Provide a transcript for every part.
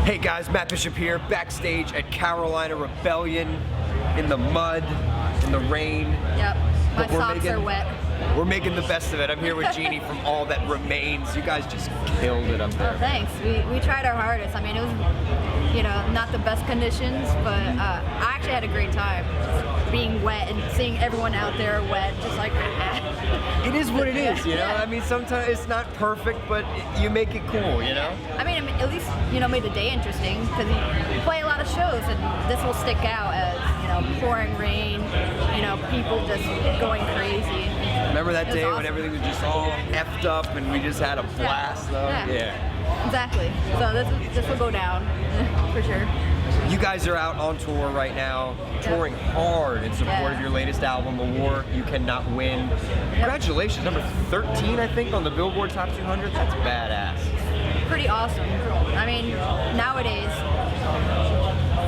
Hey guys, Matt Bishop here, backstage at Carolina Rebellion, in the mud, in the rain. Yep, my socks are wet. We're making the best of it. I'm here with Jeanne from All That Remains. You guys just killed it up there. Oh, thanks. We tried our hardest. I mean, it was, you know, not the best conditions, but I actually had a great time. Just being wet and seeing everyone out there wet, just like it is what it is, you know? Yeah. I mean, sometimes it's not perfect, but you make it cool, you know? I mean, at least, you know, made the day interesting, because you play a lot of shows, and this will stick out as, you know, pouring rain, you know, people just going crazy. Remember that day awesome. when everything was just all effed up and we just had a blast, though? Yeah. Exactly. So this will go down, for sure. You guys are out on tour right now, touring hard in support of your latest album, A War You Cannot Win. Congratulations, number 13, I think, on the Billboard Top 200. That's badass. Pretty awesome. I mean, nowadays,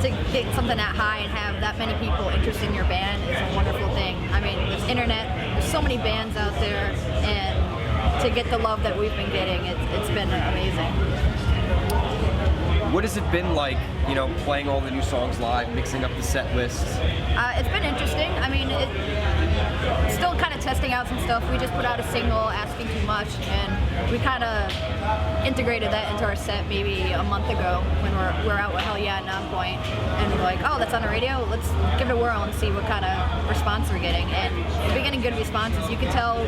to get something that high and have that many people interested in your band is a wonderful thing. I mean, with internet, there's so many bands out there, and to get the love that we've been getting, it's been amazing. What has it been like, you know, playing all the new songs live, mixing up the set lists? It's been interesting. I mean, it's still kind of testing out some stuff. We just put out a single, Asking Too Much, and we kind of integrated that into our set maybe a month ago when we're out with Hell Yeah and Non-Point, and we're like, oh, that's on the radio, let's give it a whirl and see what kind of response we're getting. And we're getting good responses. You can tell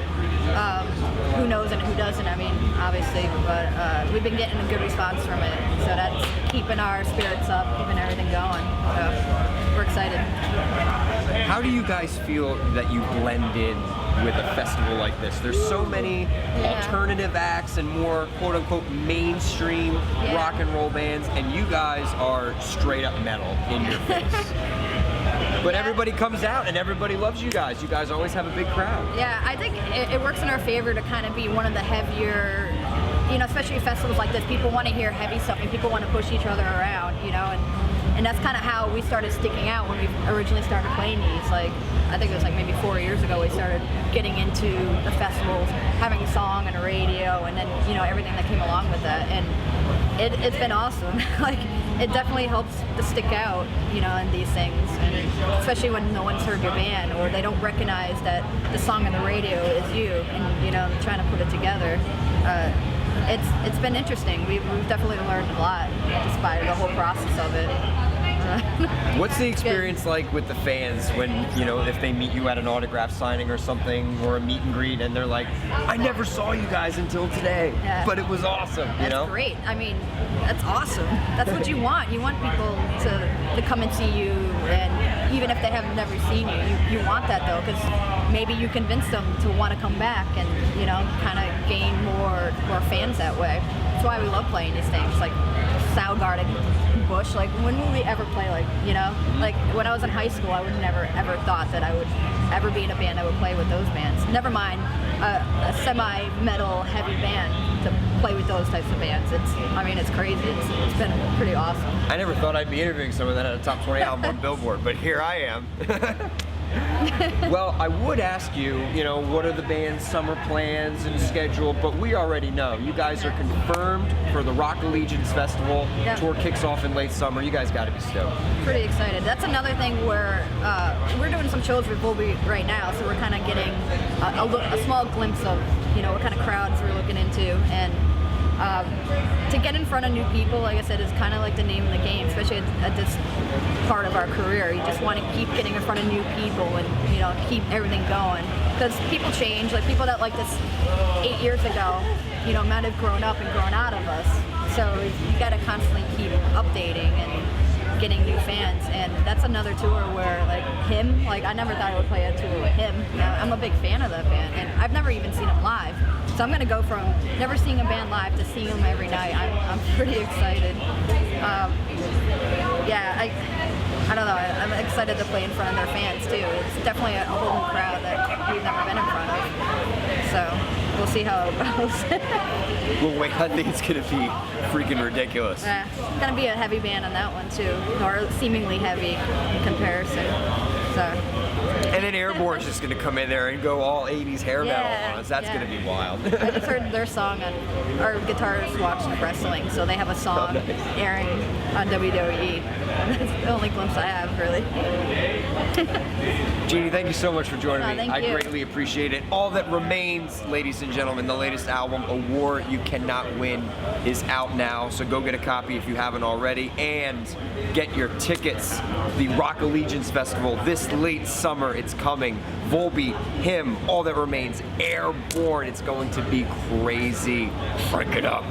who knows and who doesn't, I mean, obviously, but we've been getting a good response from it, so that's keeping our spirits up, keeping everything going, so we're excited. How do you guys feel that you blend in with a festival like this? There's so many alternative acts and more quote-unquote mainstream rock and roll bands, and you guys are straight up metal in your face. But everybody comes out and everybody loves you guys. You guys always have a big crowd. Yeah, I think it works in our favor to kind of be one of the heavier, you know, especially at festivals like this, people want to hear heavy stuff and people want to push each other around, you know, and that's kind of how we started sticking out when we originally started playing these. Like, I think it was like maybe 4 years ago we started getting into the festivals, having a song and a radio, and then, you know, everything that came along with that, and it's been awesome. Like, it definitely helps to stick out, you know, in these things, and especially when no one's heard your band or they don't recognize that the song on the radio is you, and, you know, trying to put it together. It's been interesting. We've definitely learned a lot just by the whole process of it. What's the experience like with the fans when, you know, if they meet you at an autograph signing or something, or a meet and greet, and they're like, I never saw you guys until today, but it was awesome, you know? That's great. I mean, that's awesome. That's what you want. You want people to come and see you, and even if they have never seen you, you want that, though, because maybe you convince them to want to come back and, you know, kind of gain more fans that way. That's why we love playing these things, like Soundgarden, Bush. Like, when will we ever play, like, you know? Like, when I was in high school, I would never ever thought that I would ever be in a band that would play with those bands. Never mind a semi-metal heavy band to play with those types of bands. I mean, it's crazy. It's been pretty awesome. I never thought I'd be interviewing someone that had a top 20 album on Billboard, but here I am. Well, I would ask you, you know, what are the band's summer plans and schedule, but we already know. You guys are confirmed for the Rock Allegiance Festival. Tour kicks off in late summer. You guys got to be stoked. Pretty excited. That's another thing where we're doing some shows with Volby right now, so we're kind of getting a small glimpse of, you know, what kind of crowds we're looking into, and to get in front of new people, like I said, is kind of like the name of the game, especially at this part of our career. You just want to keep getting in front of new people and, you know, keep everything going. Because people change. Like, people that like this 8 years ago, you know, might have grown up and grown out of us. So you got to constantly keep updating and getting new fans. And that's another tour where, like, him, like, I never thought I would play a tour with him. You know, I'm a big fan of that band, and I've never even seen him live. So I'm going to go from never seeing a band live to seeing them every night. I'm pretty excited. Yeah, I don't know. I'm excited to play in front of their fans, too. It's definitely a whole new crowd that we've never been in front of. So we'll see how it goes. Well, wait, I think it's going to be freaking ridiculous. Yeah, it's going to be a heavy band on that one, too, or seemingly heavy in comparison. So And then Airborne's just gonna come in there and go all 80s hair metal on us. That's gonna be wild. I just heard their song on, our guitarist watched wrestling, so they have a song airing on WWE. That's the only glimpse I have, really. Jeannie, thank you so much for joining me. Thank I you. greatly appreciate it. All That Remains, ladies and gentlemen, the latest album, A War You Cannot Win, is out now. So go get a copy if you haven't already, and get your tickets. The Rock Allegiance Festival this late summer. It's coming. Volbeat, Him, All That Remains, Airborne. It's going to be crazy. Crank it up.